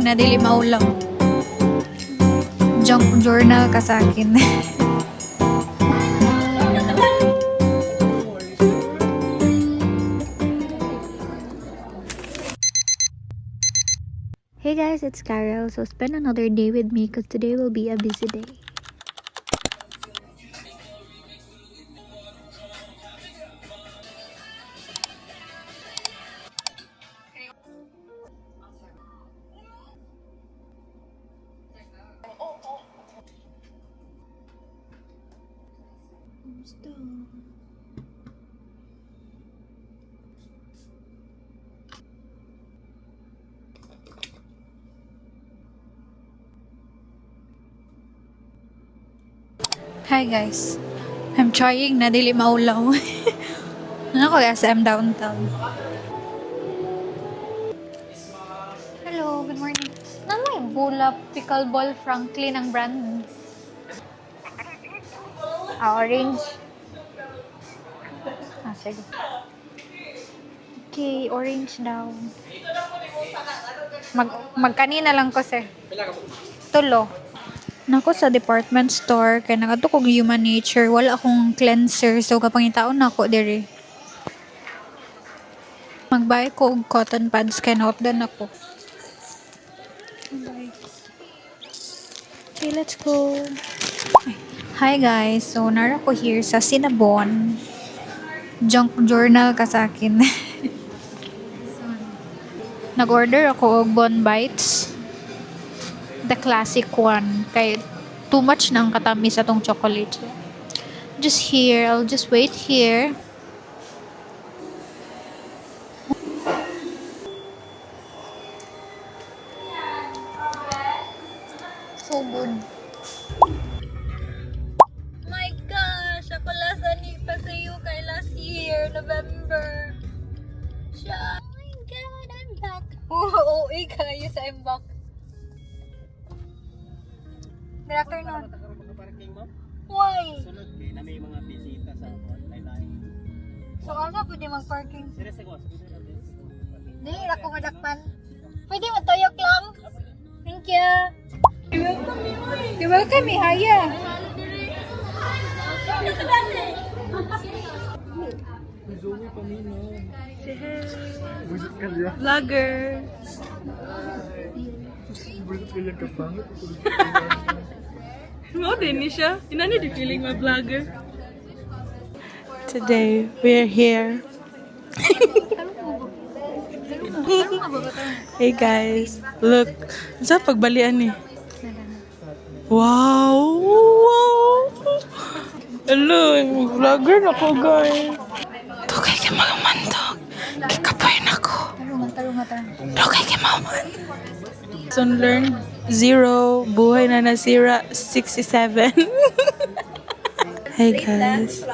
na dili maulam. Junk journal ka sa akin. Hey guys, it's Carol. So spend another day with me because today will be a busy day. Hi guys, I'm trying na dili maulaw. Ano ko SM downtown. Hello, good morning. May Bula Pickleball Franklin ang brand. Orange. Sige. Okay, orange daw. Magkanina lang ko, sir. Tulo. Nako sa department store kay nagato kog Human Nature, wala akong cleanser so kapangitaon nako diri. Magbuy ko og cotton pads kay nautdan ako. Okay, let's go. Hi guys, so nara ko here sa Cinnabon. Junk journal ka sa akin. Nag-order ako og Bon Bites. The classic one. Kaya too much nang katamis atong chocolate. Just here. I'll just wait here. So good. My gosh! Ako last ani pa sa iyo kay last year, November. Siya. Oh my God, I'm back. Oo, kayo sa I'm back. Good afternoon. Why? Sunod kay na may mga bisita sa online. So, ano pwede mag-parking? Hindi, ako madakpan. Pwede matuyok lang? Thank you. You're welcome, Haya. Vlogger. Mo din ni siya. Inani di feeling my vlogger. Today we're here. Hey guys, look. Sa pagbalian ni. Wow! Wow! Hello, vlogger na ko guys. Dugay kay mga mandog. Kikapoy na ko. Tarungan. Dugay kay maman. So learn 0, buhay na nasira 67. Hey guys.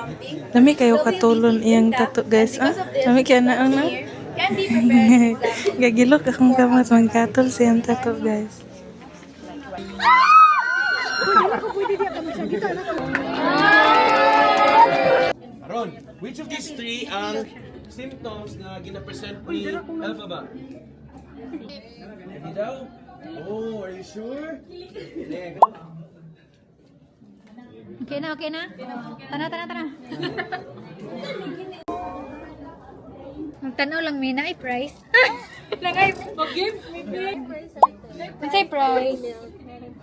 Dami kayo katulon iyang tato guys. Dami kaya na ang na. Gagilok akong kamat magkatol sa iyang tato guys. Aron, which of these three ang symptoms na gina-present ni Alpha ba? Hindi daw? Oh, are you sure? Sige, go. Okay na. Tana. Magtanaw lang, Mina. Ay, price. Langay. Mag-give? Say price.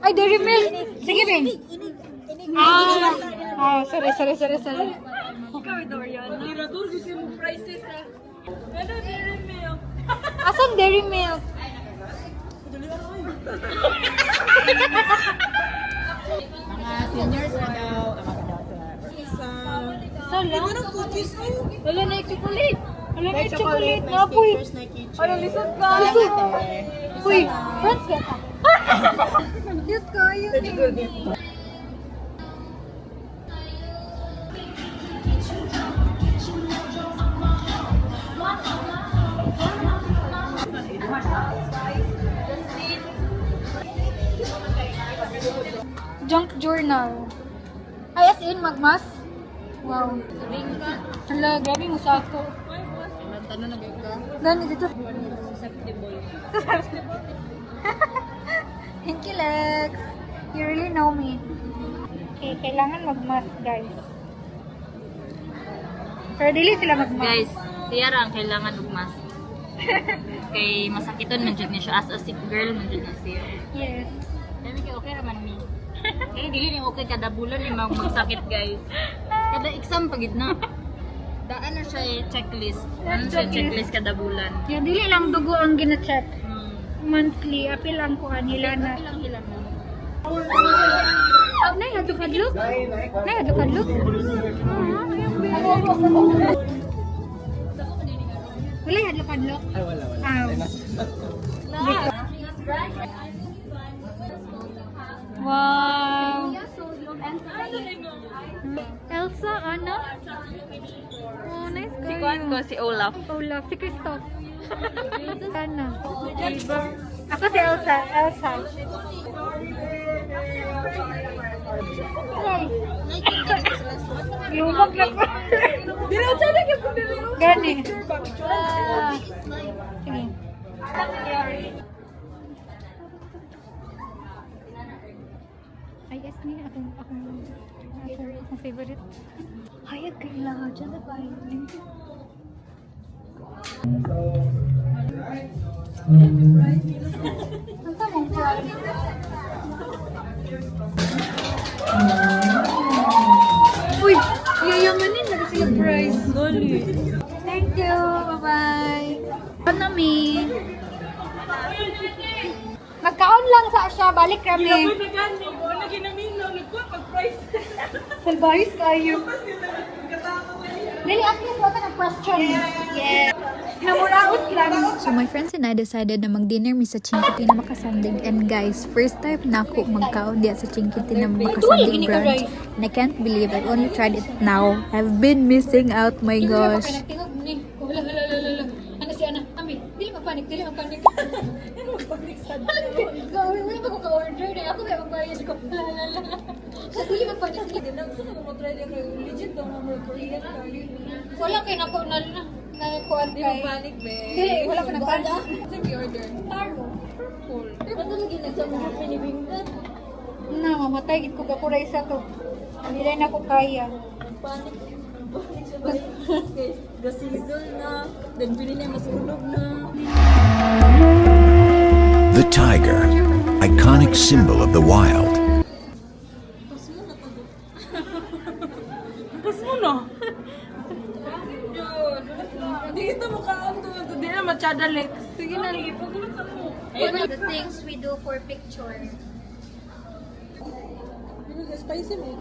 Ay, Dairy Milk. Sige, Bing. Sorry. Ikaw ito, Ariana. Mirador, gusto mo prices ha. Ano, dairy milk? Asan Dairy Milk? Mga seniors na daw. Sala? Ano ng cookies mo? Wala na yung chocolate. Wala na May yung chocolate. may Napoy. stickers, na keychain. Ano, lisod ka? Ate. Uy, friends ka. Cute kayo. Junk journal. Ay, as in, magmas? Wow. Hala, grabe mo sa ako. Tanong na ka? Gani dito. Thank you, Lex. You really know me. Okay, kailangan mag-mask, guys. Pero dili sila mag-mask. Guys, siya ang kailangan ugmas. Kay masakiton man jud niya siya as a sick girl man jud na siya. Yes. Dami kay okay raman mi. Kaya dili ni okay kada bulan ni magsakit guys. Kada exam pagid na. Daan na siya checklist. Ano siya checklist kada bulan. Yeah, dili lang dugo ang gina-check. Hmm. Monthly, apil ang kuha nila na. Ilang ilang na. Nay, hadlok-hadlok? Nay, hadlok-hadlok? Wala yung hadlok-hadlok? Ay, wala. Wow! Elsa, ano? Oh, nice Si guy. Kuan ko si Olaf. Olaf, si Christoph. Sana. Ako si Elsa. Elsa. Ay. Lumag na po. Gani. Ah. Sige. Ay, yes ni. Akong favorite. Hayag kailangan dyan na ba? Ang tamang price. Uy! Yayamanin na sila price. Gali. Thank you. Bye-bye. Ano mi? Magkaon lang sa siya. Balik kami. Salbayos kayo. Dili, at least wala ka ng question. Yes. Namuraot lang. So my friends and I decided na mag-dinner mi sa Chinkitti na Makasandig. And guys, first time na ako magkaon diya sa Chinkitti na Makasandig branch. And I can't believe I only tried it now. I've been missing out, my gosh. Hala. Ano si Ana? Ami, dili magpanik. Dili magpanik sad. Wala ba ko ka-order na? Ako kaya magbayad ko. Hala. So, dili magpanik. Gusto ko mag-try din kayo. Legit daw number Korean. Wala kayo na kuwan kay. Di magpanik, be. Dili, wala ka nagpanik. Sige, order. Taro. Purple. Ba't talaga nagsamugod pinibinggan? Na, mamatay. Git ko kapuray sa to. Hindi rin ako kaya. Panik. Ga-season na. Then pili na masunog na. The tiger, iconic symbol of the wild. Pas mo no? Dito mo kaon to. Di na machadalik. Sige na, ipagulot sa mo. One of the things we do for picture. Spicy mo.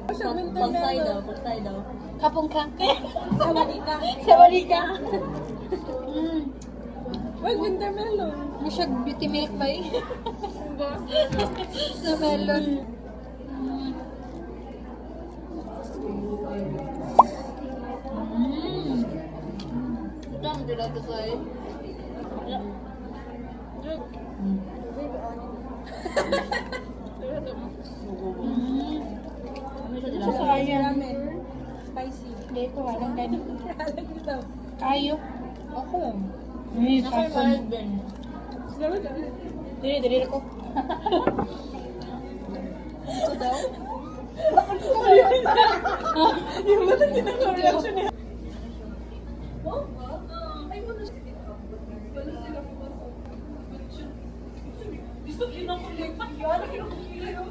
Pagtay daw. Kapong ka. Sawadika. Wag wintermelon. Ano siya, beauty milk ba eh? Sa melon. Ito ang dito sa'yo. Sayang. Dito, walang ganun. Kayo. Ako. Ay, Ako yung mahal din. Dili ko. Ito daw? Yung mata reaction niya. Gusto kinakuli pa yun. Kinakuli yun.